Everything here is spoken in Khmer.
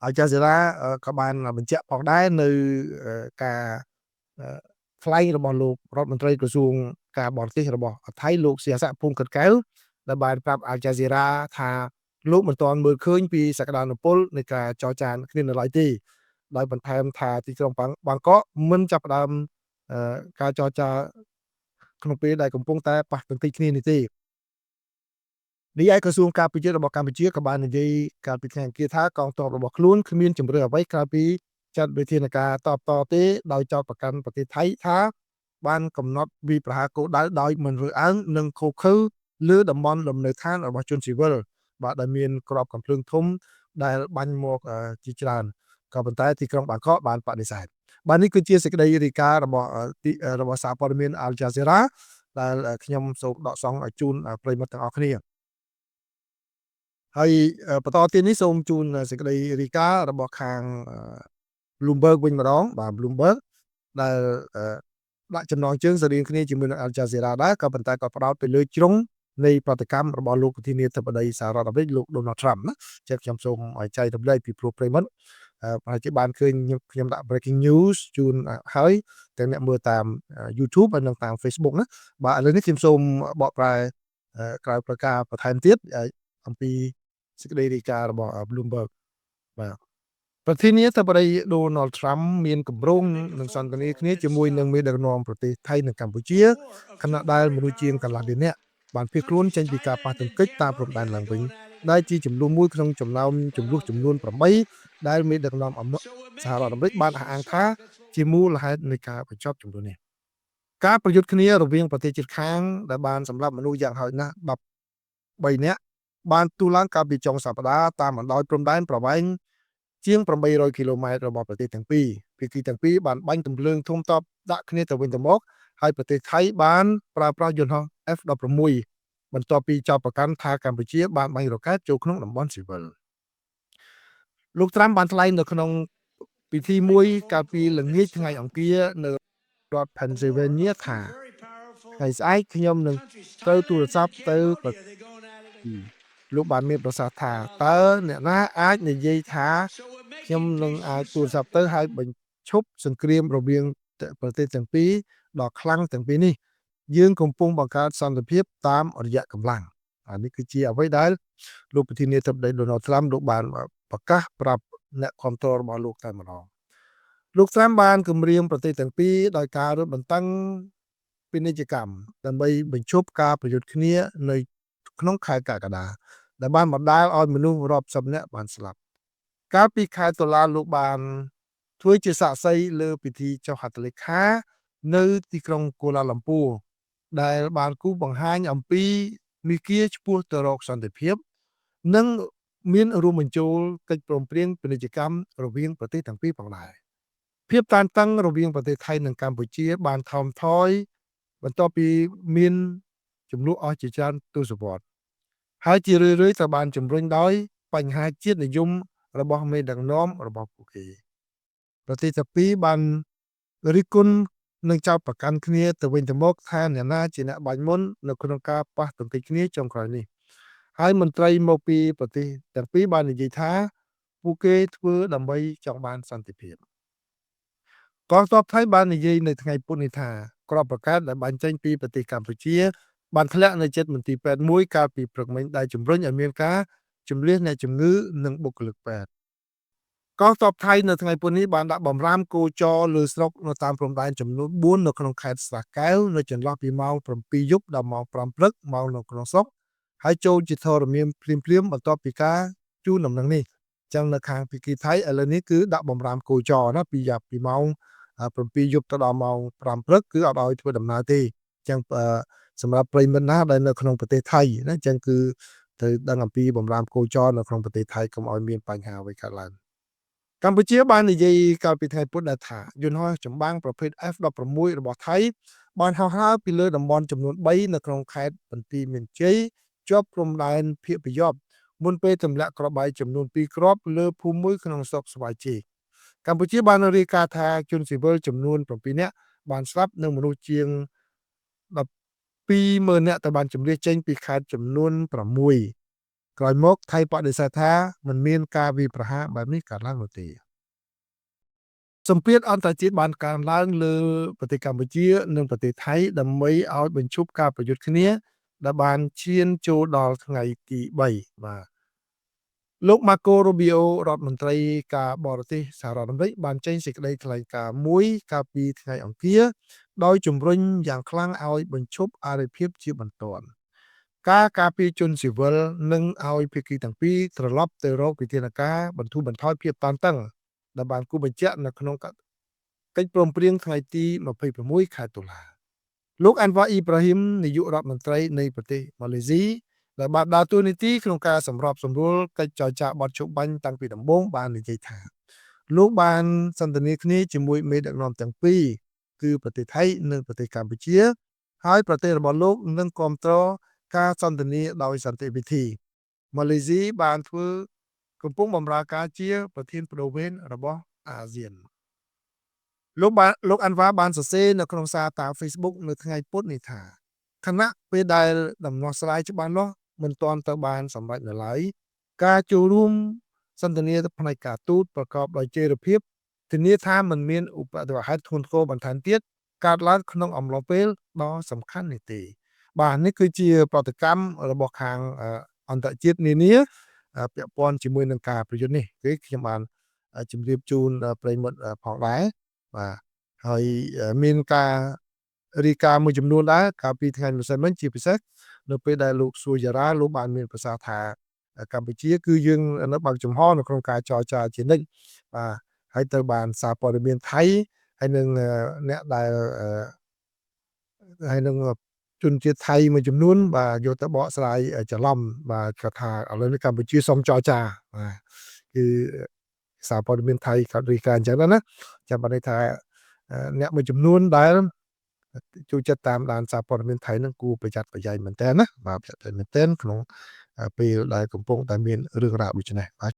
Al Jazeera ក៏បានបញ្ជាក់ផងដែរនៅការថ្លែងរបស់លោករដ្ឋមន្ត្រីក្រសួងការបរទេសរបស់ថៃលោកសៀស័កភូមិកិត្តកែវដែលបានប្រាប់ Al Jazeera ថាលោកមិនទាន់មើលឃើញពីសក្តានុពលនៃការចរចាគ្នានៅឡើយទេដោយបន្ថែមថាទីក្រុងបាងកកមិនចាប់ផ្ដើមការចរចាក្នុងពេលដែលកំពុងតែប៉ះទង្គិចគ្នានេះទេនេះឯក្រសួងការពារជាតិរបស់កម្ពុជាក៏បាននិយាយកាលពីថ្ងៃអង្គារថាកងទ័ពរបស់ខ្លួនគ្មានជំរឿអ្វីក្រៅពីចាត់វិធានការតបតទេដោយចោទប្រកាន់ប្រទេសថៃថាបានកំណត់វិប្រហារគោលដៅដោយមិនរើសអើងនិងឃោរឃៅលើតំបន់លំនៅឋានរបស់ជនស៊ីវិលបាទដែលមានក្របកំភ្លើងធំដែលបាញ់មកជាច្រើនក៏ប៉ុន្តែទីក្រុងបាងកកបានបដិសេធបាទនេះគឺជាសេចក្តីរាយការណ៍របស់សារព័ត៌មាន Al Jazeera ដែលខ្ញុំសូមដកសង្កឲ្យជូនប្រិយមិត្តទាំងអស់គ្នាហើយបន្តទៀតនេះសូមជូនសេចក្តីរាយការណ៍របស់ខាង Bloomberg វិញម្ដងបាទ Bloomberg ដែលដាក់ចំណងជើងស្រដៀងគ្នាជាមួយនឹង Al Jazeera ដែរក៏ប៉ុន្តែក៏ផ្ដោតទៅលើជ្រុងនៃប្រតិកម្មរបស់លោកប្រធានាធិបតីសហរដ្ឋអាមេរិកលោក Donald Trump ណាចឹងខ្ញុំសូមឲ្យចែករំលែកពីព្រោះប្រិយមិត្តប្រហែលជាបានឃើញខ្ញុំដាក់ breaking news ជូនហើយទាំងអ្នកមើលតាម YouTube ហើយនិងតាម Facebook ណាបាទឥឡូវនេះខ្ញុំសូមបកប្រែក្រៅប្រការបន្ថែមទៀតអំពីសេចក្តីរាយការណ៍របស់ Bloomberg បាទប្រធានាធិបតី Donald Trump មានគម្រោងនឹងសន្ទនាគ្នាជាមួយនឹងមេដឹកនាំប្រទេសថៃនិងកម្ពុជាខណៈដែលមនុស្សជាងកន្លះលាននាក់បានភៀសខ្លួនចេញពីការប៉ះទង្គិចតាមព្រំដែនឡើងវិញដែលជាចំនួនមួយក្នុងចំណោមចំនួនចំនួន8ដែលមេដឹកនាំសហរដ្ឋអាមេរិកបានអះអាងថាជាមូលហេតុនៃការបញ្ចប់ចំនួននេះការប្រយុទ្ធគ្នារវាងប្រទេសជិតខាងដែលបានសម្លាប់មនុស្សយ៉ាងហោចណាស់13នាក់បានទូឡើងកាលពីចុងសប្តាហ៍តាមបណ្ដោយព្រំដែនប្រវែងជាង800គីឡូម៉ែត្ររបស់ប្រទេសទាំងពីរភាគីទាំងពីរបានបាញ់ទម្លើងធំតបដាក់គ្នាទៅវិញទៅមកហើយប្រទេសថៃបានប្រើប្រាស់យន្តហោះ F-16 បន្ទាប់ពីចោទប្រកាន់ថាកម្ពុជាបានបាញ់រ៉ុកែតចូលក្នុងតំបន់ស៊ីវិលលោកត្រាំបានថ្លែងនៅក្នុងពិធីមួយកាលពីល្ងាចថ្ងៃអង្គារនៅរដ្ឋ Pennsylvania ថាថ្ងៃស្អែកខ្ញុំនឹងត្រូវទូរស័ព្ទទៅលោកបានមានប្រសាសន៍ថាតើអ្នកណាអាចនិយាយថាខ្ញុំនឹងអាចទូរស័ព្ទទៅហើយបញ្ឈប់សង្គ្រាមរវាងប្រទេសទាំងពីរដ៏ខ្លាំងទាំងពីរនេះយើងកំពុងបង្កើតសន្តិភាពតាមរយៈកម្លាំងនេះគឺជាអ្វីដែលលោកប្រធានាធិបតី Donald Trump លោកបានប្រកាសប្រាប់អ្នកគាំទ្ររបស់លោកតែម្ដងលោក Trump បានគម្រាមប្រទេសទាំងពីរដោយការរឹតបន្តឹងពាណិជ្ជកម្មដើម្បីបញ្ឈប់ការប្រយុទ្ធគ្នានៅក្នុងខែកក្កដាដែលបានបណ្ដាលឲ្យមនុស្សរាប់សិបនាក់បានស្លាប់កាលពីខែតុលាលោកបានធ្វើជាសាក្សីលើពិធីចុះហត្ថលេខានៅទីក្រុងកូឡាឡាំពួរដែលបានគូសបង្ហាញអំពីមាគ៌ាឆ្ពោះទៅរកសន្តិភាពនិងមានរួមបញ្ចូលកិច្ចព្រមព្រៀងពាណិជ្ជកម្មរវាងប្រទេសទាំងពីរផងដែរភាពតានតឹងរវាងប្រទេសថៃនិងកម្ពុជាបានថមថយបន្ទាប់ពីមានចំនួនអស់ជាច្រើនទសវត្សរ៍ហើយជារឿយៗត្រូវបានជំរុញដោយបញ្ហាជាតិនិយមរបស់មេដឹកនាំរបស់ពួកគេប្រទេសទាំងពីរបានរិះគន់នឹងចោទប្រកាន់គ្នាទៅវិញទៅមកថាអ្នកណាជាអ្នកបាញ់មុននៅក្នុងការប៉ះទង្គិចគ្នាចុងក្រោយនេះហើយមន្ត្រីមកពីប្រទេសទាំងពីរបាននិយាយថាពួកគេធ្វើដើម្បីចង់បានសន្តិភាពកងទ័ពថៃបាននិយាយនៅថ្ងៃពុធនេះថាក្របប្រកាសដែលបានចេញពីប្រទេសកម្ពុជាបានធ្លាក់នៅជិតមន្ទីរពេទ្យមួយកាលពីព្រឹកមិញដែលជំរុញឲ្យមានការជម្លៀសអ្នកជំងឺនិងបុគ្គលិកពេទ្យកងទ័ពថៃនៅថ្ងៃពុធនេះបានដាក់បំរាមគោចរលើស្រុកនៅតាមព្រំដែនចំនួន4នៅក្នុងខេត្តស្រះកែវនៅចន្លោះពីម៉ោង7យប់ដល់ម៉ោង5ព្រឹកមកនៅក្នុងស្រុកហើយចូលជាធរមានភ្លាមបន្ទាប់ពីការជូនដំណឹងនេះចឹងនៅខាងភាគីថៃឥឡូវនេះគឺដាក់បំរាមគោចរណាពីម៉ោង7យប់ទៅដល់ម៉ោង5ព្រឹកគឺអត់ឲ្យធ្វើដំណើរទេចឹងសម្រាប់ប្រិយមិត្តណាដែលនៅក្នុងប្រទេសថៃណាចឹងគឺត្រូវដឹងអំពីបំរាមគោចរនៅក្នុងប្រទេសថៃកុំឲ្យមានបញ្ហាអ្វីកើតឡើងកម្ពុជាបាននិយាយកាលពីថ្ងៃពុធថាយន្តហោះចម្បាំងប្រភេទ F-16 របស់ថៃបានហោះហើរពីលើតំបន់ចំនួន3នៅក្នុងខេត្តបន្ទាយមានជ័យជាប់ព្រំដែនភាគប្រយោពមុនពេលទម្លាក់គ្រាប់បែកចំនួន2គ្រាប់លើភូមិមួយក្នុងស្រុកស្វាយជេកកម្ពុជាបានរាយការណ៍ថាជនស៊ីវិលចំនួន7នាក់បានស្លាប់និងមនុស្សជាង120,000នាក់ត្រូវបានជម្លៀសចេញពីខេត្តចំនួន6 ក្រោយមកថៃបដិសេធថាមិនមានការវាយប្រហារបែបនេះកើតឡើងនោះទេសម្ពាធអន្តរជាតិបានកើនឡើងលើប្រទេសកម្ពុជានិងប្រទេសថៃដើម្បីឲ្យបញ្ឈប់ការប្រយុទ្ធគ្នាដែលបានឈានចូលដល់ថ្ងៃទី3បាទលោក Marco Rubio រដ្ឋមន្ត្រីការបរទេសសហរដ្ឋអាមេរិកបានចេញសេចក្តីថ្លែងការណ៍មួយកាលពីថ្ងៃអង្គារដោយជំរុញយ៉ាងខ្លាំងឲ្យបញ្ឈប់អរិភាពជាបន្ទាន់ការការពារជនស៊ីវិលនិងឲ្យភាគីទាំងពីរត្រឡប់ទៅរកវិធានការបន្ធូរបន្ថយភាពតានតឹងដែលបានគូបញ្ជាក់នៅក្នុងកិច្ចព្រមព្រៀងថ្ងៃទី26ខែតុលាលោក Anwar Ibrahim នាយករដ្ឋមន្ត្រីនៃប្រទេសម៉ាឡេស៊ីដែលបានដើរតួនាទីក្នុងការសម្របសម្រួលកិច្ចចរចាបទជបាញ់តាំងពីដំបូងបាននិយាយថាលោកបានសន្ទនាគ្នាជាមួយមេដឹកនាំទាំងពីរគឺប្រទេសថៃនិងប្រទេសកម្ពុជាហើយប្រទេសរបស់លោកនឹងគាំទ្រការសន្ទនាដោយសន្តិវិធីម៉ាឡេស៊ីបានធ្វើកំពុងបម្រើការជាប្រធានបដូវវេនរបស់អាស៊ានលោកអាន់វ៉ាបានសរសេរនៅក្នុងសារតាម Facebook នៅថ្ងៃពុធនេះថាខណៈពេលដែលដំណោះស្រាយច្បាស់លាស់មិនទាន់ទៅបានសម្រេចនៅឡើយការចូលរួមសន្ទនាផ្នែកការទូតប្រកបដោយចីរភាពធានាថាមិនមានឧបទ្ទវហេតុធ្ងន់ធ្ងរបន្ថែមទៀតកើតឡើងក្នុងអំឡុងពេលដ៏សំខាន់នេះទេបាទនេះគឺជាប្រតិកម្មរបស់ខាងអន្តរជាតិនានាពាក់ព័ន្ធជាមួយនឹងការប្រយុទ្ធនេះគឺខ្ញុំបានជម្រាបជូនប្រិយមិត្តផងដែរបាទហើយមានការរាយការណ៍មួយចំនួនដែរកាលពីថ្ងៃម្សិលមិញជាពិសេសនៅពេលដែលលោកសួរយ៉ារ៉ាលោកបានមានប្រសាសន៍ថាកម្ពុជាគឺយើងនៅបើកចំហនៅក្នុងការចរចាជានិច្ចបាទហើយត្រូវបានសារព័ត៌មានថៃហើយនឹងអ្នកដែលហើយនឹងជនជាតិថៃមួយចំនួនបាទយកទៅបកស្រាយច្រឡំបាទគាត់ថាឥឡូវនេះកម្ពុជាសុំចរចាបាទគឺសារព័ត៌មានថៃគាត់រាយការណ៍អញ្ចឹងណាចាំបានន័យថាអ្នកមួយចំនួនដែលចូលចិត្តតាមដានសារព័ត៌មានថៃនឹងគួរប្រយ័ត្នប្រយែងមែនតើណាបាទប្រយ័ត្នមែនតើក្នុងពេលដែលកំពុងតែមានរឿងរ៉ាវដូចនេះបាទ